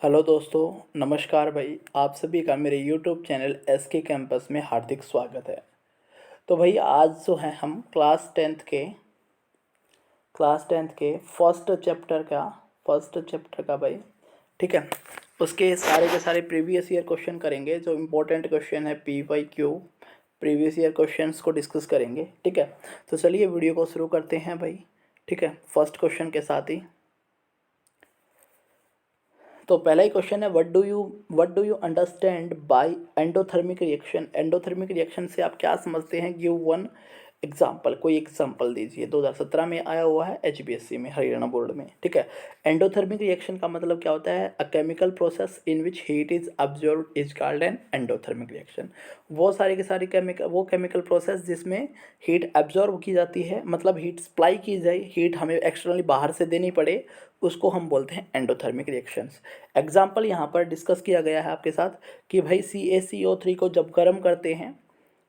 Hello दोस्तों, नमस्कार भाई। आप सभी का मेरे यूट्यूब चैनल एसके कैंपस में हार्दिक स्वागत है। तो भाई आज जो है हम क्लास टेंथ के फर्स्ट चैप्टर का भाई, ठीक है, उसके सारे के सारे प्रीवियस ईयर क्वेश्चन करेंगे। जो इम्पोर्टेंट क्वेश्चन है PYQ प्रीवियस ईयर क्वेश्चंस को डिस्कस करेंगे, ठीक है। तो चलिए वीडियो को शुरू करते हैं भाई, ठीक है, फर्स्ट क्वेश्चन के साथ ही। तो पहला ही क्वेश्चन है, what do you understand by endothermic reaction. Endothermic reaction से आप क्या समझते हैं? गिव वन एग्जाम्पल, कोई एग्जाम्पल दीजिए। 2017 में आया हुआ है HBSC में, हरियाणा बोर्ड में, ठीक है। एंडोथर्मिक रिएक्शन का मतलब क्या होता है? A chemical process in which heat is absorbed is called an endothermic reaction. वो सारी की सारी केमिकल प्रोसेस जिसमें हीट एब्जॉर्ब की जाती है, मतलब हीट सप्लाई की जाए, हीट हमें एक्सटर्नली बाहर से देनी पड़े, उसको हम बोलते हैं एंडोथर्मिक रिएक्शंस। एग्जाम्पल यहाँ पर डिस्कस किया गया है आपके साथ कि भाई CaCO3 को जब गर्म करते हैं,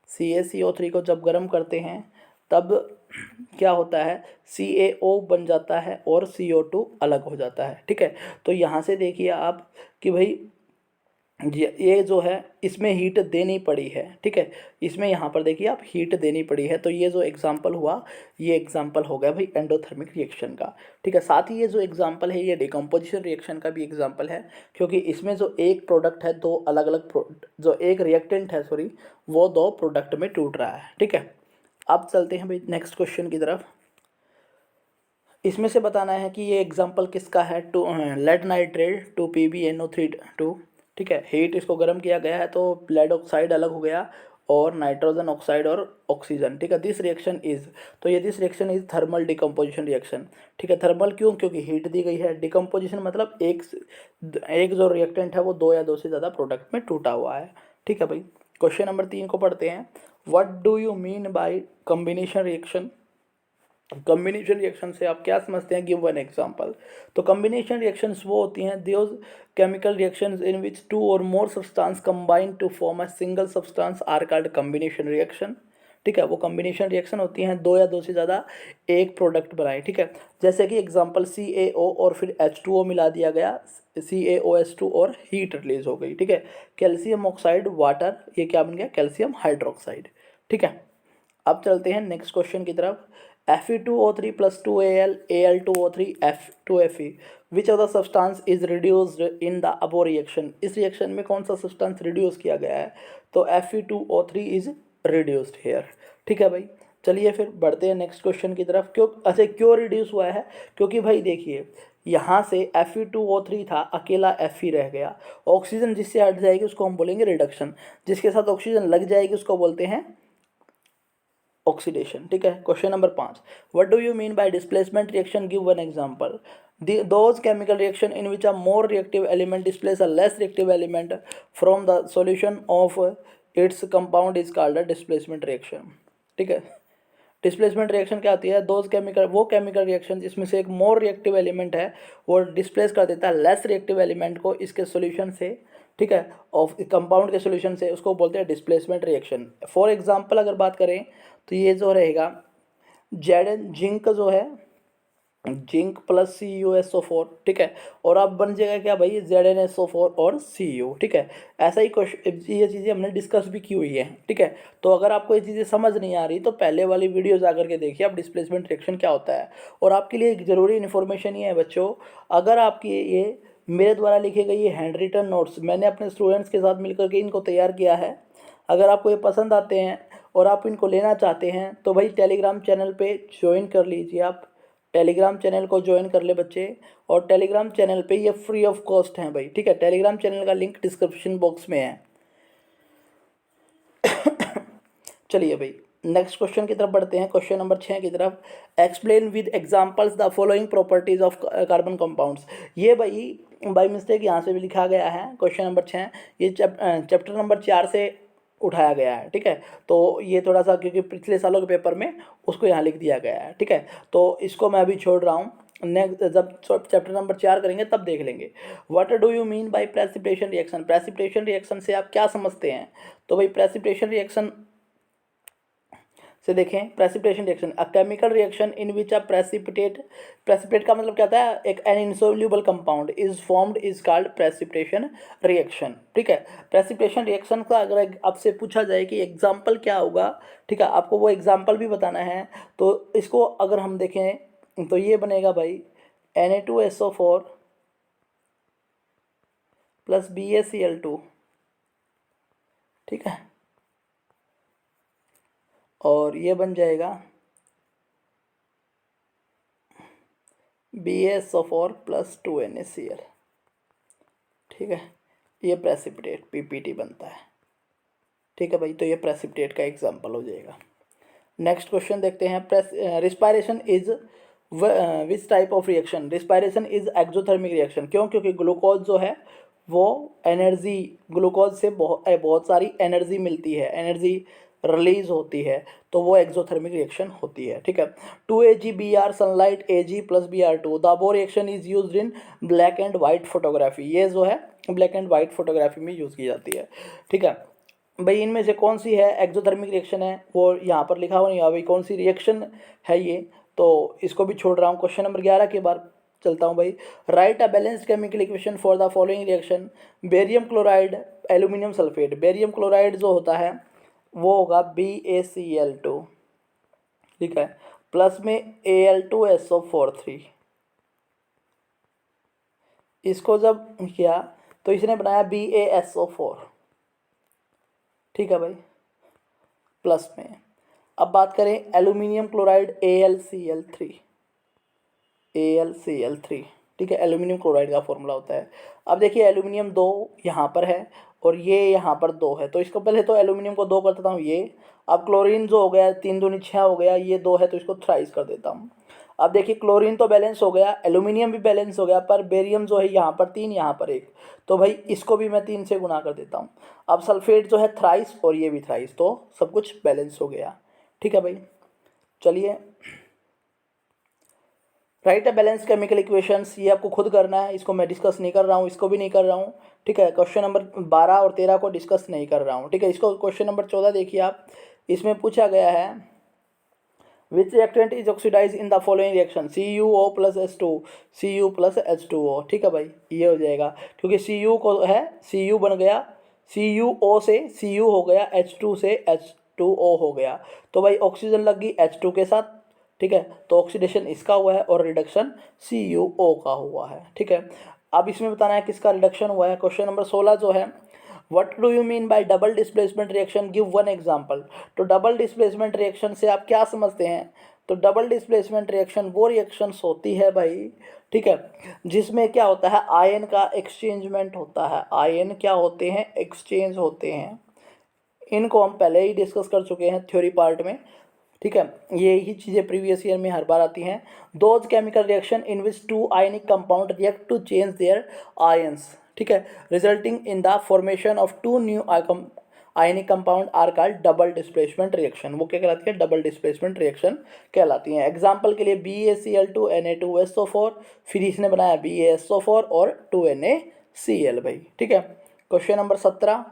CaCO3 को जब गर्म करते हैं तब क्या होता है? CaO बन जाता है और CO2 अलग हो जाता है, ठीक है। तो यहाँ से देखिए आप कि भाई ये जो है इसमें हीट देनी पड़ी है, ठीक है। इसमें यहाँ पर देखिए आप हीट देनी पड़ी है, तो ये जो एग्जांपल हुआ, ये एग्जांपल हो गया भाई एंडोथर्मिक रिएक्शन का, ठीक है। साथ ही ये जो एग्जांपल है ये डिकम्पोजिशन रिएक्शन का भी एग्जांपल है, क्योंकि इसमें जो एक प्रोडक्ट है दो अलग अलग जो एक रिएक्टेंट है, सॉरी, वो दो प्रोडक्ट में टूट रहा है, ठीक है। अब चलते हैं भाई नेक्स्ट क्वेश्चन की तरफ। इसमें से बताना है कि ये एग्जांपल किसका है। टू लेड नाइट्रेट 2PbNO3 ठीक है। हीट इसको गर्म किया गया है तो लेड ऑक्साइड अलग हो गया और नाइट्रोजन ऑक्साइड और ऑक्सीजन, ठीक है। दिस रिएक्शन इज, तो ये this reaction is thermal decomposition reaction, ठीक है। थर्मल क्यों? क्योंकि हीट दी गई है। डिकम्पोजिशन मतलब एक जो रिएक्टेंट है वो दो या दो से ज़्यादा प्रोडक्ट में टूटा हुआ है, ठीक है भाई। क्वेश्चन नंबर 3 को पढ़ते हैं। What do you mean by combination reaction. Combination reaction से आप क्या समझते हैं? Give one example. तो कम्बिनेशन रिएक्शंस वो होती हैं those chemical reactions in which two or more substance combine to form a single substance are called combination reaction, ठीक है। वो कम्बिनेशन रिएक्शन होती हैं दो या दो से ज़्यादा एक प्रोडक्ट बनाए, ठीक है। जैसे कि एग्जांपल CaO और फिर H2O मिला दिया गया, CaOH2 और हीट रिलीज हो गई, ठीक है। कैल्शियम ऑक्साइड वाटर, ये क्या बन गया? कैल्शियम हाइड्रोक्साइड, ठीक है। अब चलते हैं नेक्स्ट क्वेश्चन की तरफ। Fe2O3 plus 2Al Al2O3 F2Fe which of the substance is reduced in the above reaction. इस रिएक्शन में कौन सा सब्सटेंस रिड्यूस किया गया है? तो Fe2O3 इज रिड्यूस्ड हेयर, ठीक है भाई। चलिए फिर बढ़ते हैं नेक्स्ट क्वेश्चन की तरफ। क्यों रिड्यूस हुआ है? क्योंकि भाई देखिए यहाँ से Fe2O3 था, अकेला Fe रह गया। ऑक्सीजन जिससे हट जाएगी उसको हम बोलेंगे रिडक्शन, जिसके साथ ऑक्सीजन लग जाएगी उसको बोलते हैं ऑक्सीडेशन, ठीक है। Question number 5, what do you mean bye displacement reaction? Give one example. Those chemical reaction in which a more reactive element displaces a less reactive element from the solution of its compound is called a displacement reaction, ठीक है। Displacement reaction क्या होती है? वो chemical reaction जिसमें से एक more reactive element है वो डिस्प्लेस कर देता है लेस रिएक्टिव एलिमेंट को इसके सॉल्यूशन से, ठीक है, ऑफ कंपाउंड के सॉल्यूशन से, उसको बोलते हैं डिस्प्लेसमेंट रिएक्शन। फॉर एग्जांपल अगर बात करें तो ये जो रहेगा जिंक जो है, जिंक प्लस CuSO4, ठीक है। और अब बन जाएगा क्या भाई? ZnSO4 और Cu, ठीक है। ऐसा ही क्वेश्चन, ये चीज़ें हमने डिस्कस भी की हुई है, ठीक है। तो अगर आपको ये चीज़ें समझ नहीं आ रही तो पहले वाली वीडियो जाकर के देखिए आप डिस्प्लेसमेंट रिएक्शन क्या होता है। और आपके लिए एक ज़रूरी इन्फॉर्मेशन ये है बच्चों, अगर आपकी ये मेरे द्वारा लिखे गए ये हैंड रिटन नोट्स मैंने अपने स्टूडेंट्स के साथ मिलकर के इनको तैयार किया है, अगर आपको ये पसंद आते हैं और आप इनको लेना चाहते हैं तो भाई टेलीग्राम चैनल पे ज्वाइन कर लीजिए। आप टेलीग्राम चैनल को ज्वाइन कर ले बच्चे, और टेलीग्राम चैनल पे ये फ्री ऑफ कॉस्ट हैं भाई, ठीक है। टेलीग्राम चैनल का लिंक डिस्क्रिप्शन बॉक्स में है। चलिए भाई नेक्स्ट क्वेश्चन की तरफ बढ़ते हैं। क्वेश्चन नंबर 6 की तरफ। Explain with examples the following properties of carbon compounds. ये भाई बाई मिस्टेक यहाँ से भी लिखा गया है। क्वेश्चन नंबर 6 ये चैप्टर नंबर 4 से उठाया गया है, ठीक है। तो ये थोड़ा सा क्योंकि पिछले सालों के पेपर में उसको यहाँ लिख दिया गया है, ठीक है। तो इसको मैं अभी छोड़ रहा हूँ, नेक्स्ट जब चैप्टर नंबर 4 करेंगे तब देख लेंगे। What do you mean bye precipitation reaction. Precipitation reaction से आप क्या समझते हैं? तो भाई प्रेसिपिटेशन रिएक्शन से देखें, precipitation reaction, a chemical reaction in which a precipitate का मतलब क्या होता है, एक an insoluble compound is formed is called precipitation reaction. ठीक है, प्रेसिपिटेशन रिएक्शन का अगर आपसे पूछा जाए कि एग्जाम्पल क्या होगा, ठीक है, आपको वो एग्जाम्पल भी बताना है। तो इसको अगर हम देखें तो ये बनेगा भाई Na2SO4 प्लस BaCl2, ठीक है, और ये बन जाएगा BaSO4 प्लस 2NaCl। ठीक है, ये प्रेसिपिटेट PPT बनता है। ठीक है भाई, तो ये प्रेसिपिटेट का एग्जाम्पल हो जाएगा। नेक्स्ट क्वेश्चन देखते हैं, respiration is which type of reaction, respiration is exothermic reaction. क्यों? क्योंकि ग्लूकोज जो है वो एनर्जी, ग्लूकोज से बहुत सारी एनर्जी मिलती है, एनर्जी रिलीज होती है, तो वो एक्सोथर्मिक रिएक्शन होती है। ठीक है, 2AgBr sunlight Ag plus Br2 the above reaction is used in black and white photography. ये जो है ब्लैक एंड वाइट फोटोग्राफी में यूज़ की जाती है। ठीक है भाई, इनमें से कौन सी है एक्सोथर्मिक रिएक्शन है, वो यहाँ पर लिखा हुआ नहीं है भाई, कौन सी रिएक्शन है ये, तो इसको भी छोड़ रहा हूँ। क्वेश्चन नंबर 11 के बाद चलता हूँ भाई। Right a balanced chemical equation for the following reaction, barium chloride aluminium sulphate. Barium chloride जो होता है वो होगा BaCl2, ठीक है, प्लस में Al2SO4 इसको जब किया तो इसने बनाया BaSO4। ठीक है भाई, प्लस में अब बात करें एल्यूमिनियम क्लोराइड AlCl3। ठीक है, एल्यूमिनियम क्लोराइड का फॉर्मूला होता है। अब देखिए एल्यूमिनियम 2 यहाँ पर है और ये यहाँ पर 2 है, तो इसको पहले तो एल्यूमिनियम को 2 कर देता हूँ ये। अब क्लोरीन जो हो गया 3 दूनी 6 हो गया, ये 2 है तो इसको थ्राइस कर देता हूँ। अब देखिए क्लोरीन तो बैलेंस हो गया, एल्यूमिनियम भी बैलेंस हो गया, पर बेरियम जो है यहाँ पर 3 यहाँ पर 1, तो भाई इसको भी मैं 3 से गुना कर देता हूँ। अब सल्फेट जो है थ्राइस और ये भी थ्राइस, तो सब कुछ बैलेंस हो गया। ठीक है भाई, चलिए right a balance chemical equations, ये आपको खुद करना है, इसको मैं डिस्कस नहीं कर रहा हूँ, इसको भी नहीं कर रहा हूँ। ठीक है, क्वेश्चन नंबर 12 और 13 को डिस्कस नहीं कर रहा हूँ। ठीक है, इसको क्वेश्चन नंबर 14 देखिए आप, इसमें पूछा गया है which reactant is oxidise in the following reaction, CuO plus H2, Cu plus H2O। ठीक है भाई, ये हो जाएगा क्योंकि Cu को है, Cu बन गया, CuO से Cu हो गया, H2 से H2O हो गया, तो भाई ऑक्सीजन लग गई H2 के साथ। ठीक है, तो ऑक्सीडेशन इसका हुआ है और रिडक्शन CuO का हुआ है। ठीक है, अब इसमें बताना है किसका रिडक्शन हुआ है। क्वेश्चन नंबर 16 जो है, what do you mean bye double displacement reaction, give one example. तो डबल डिस्प्लेसमेंट रिएक्शन से आप क्या समझते हैं, तो डबल डिस्प्लेसमेंट रिएक्शन वो रिएक्शंस होती है भाई, ठीक है, जिसमें क्या होता है आयन का एक्सचेंजमेंट होता है, आयन क्या होते हैं, एक्सचेंज होते हैं। इनको हम पहले ही डिस्कस कर चुके हैं थ्योरी पार्ट में। ठीक है, यही चीज़ें प्रीवियस ईयर में हर बार आती हैं। Those chemical reaction in which two ionic compound react to change their ions, ठीक है, resulting in the formation of two new ionic compound are called double displacement reaction. वो क्या कहलाती है, डबल डिस्प्लेसमेंट रिएक्शन कहलाती हैं। एग्जाम्पल के लिए BaCl2 Na2SO4, फिर इसने बनाया BaSO4 और 2NaCl भाई। ठीक है, question number 17,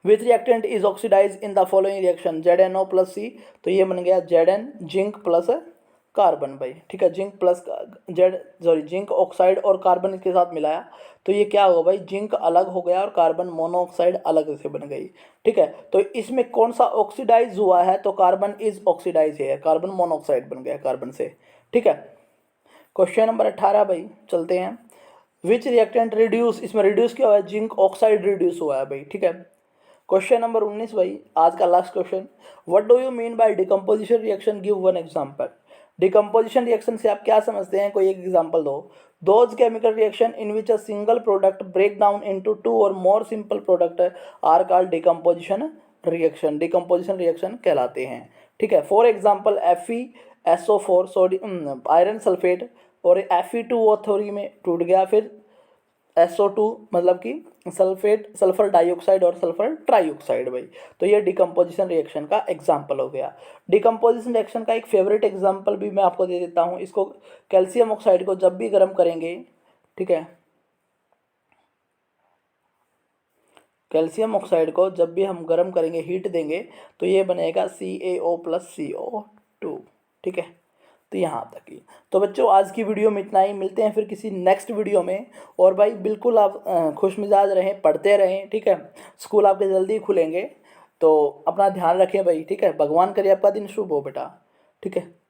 which reactant is oxidise in the following reaction, ZnO plus C, तो ये बन गया Zn जिंक प्लस कार्बन भाई। ठीक है, जिंक प्लस जिंक ऑक्साइड और कार्बन इसके साथ मिलाया तो ये क्या होगा भाई, जिंक अलग हो गया और कार्बन मोनोऑक्साइड अलग से बन गई। ठीक है, तो इसमें कौन सा ऑक्सीडाइज हुआ है, तो कार्बन इज ऑक्सीडाइज है, कार्बन मोनोऑक्साइड बन गया कार्बन से। ठीक है, क्वेश्चन नंबर 18 भाई, चलते हैं। विच रिएक्टेंट रिड्यूस, इसमें रिड्यूस क्या हुआ है, जिंक ऑक्साइड रिड्यूस हुआ है भाई। ठीक है, क्वेश्चन नंबर 19 भाई, आज का last question, what do you mean by decomposition reaction, give one example. Decomposition reaction से आप क्या समझते हैं, कोई एक एग्जांपल दो। Those chemical reaction in which a single product break down into two or more simple product are called decomposition reaction, decomposition reaction कहलाते हैं। ठीक है, for example FeSO4 sodium iron sulphate और Fe2O थ्योरी में टूट गया, फिर SO2 मतलब कि सल्फेट, सल्फर डाइऑक्साइड और सल्फर ट्राइऑक्साइड भाई, तो ये डिकम्पोजिशन रिएक्शन का एग्जाम्पल हो गया। डिकम्पोजिशन रिएक्शन का एक फेवरेट एग्जाम्पल भी मैं आपको दे देता हूँ, इसको कैल्शियम ऑक्साइड को जब भी गर्म करेंगे, ठीक है, कैल्शियम ऑक्साइड को जब भी हम गर्म करेंगे, हीट देंगे, तो ये बनेगा CaO+CO2। ठीक है, तो यहाँ तक ही। तो बच्चों आज की वीडियो में इतना ही, मिलते हैं फिर किसी नेक्स्ट वीडियो में। और भाई बिल्कुल आप खुश मिजाज रहें, पढ़ते रहें, ठीक है। स्कूल आपके जल्दी खुलेंगे, तो अपना ध्यान रखें भाई, ठीक है। भगवान करे आपका दिन शुभ हो बेटा, ठीक है।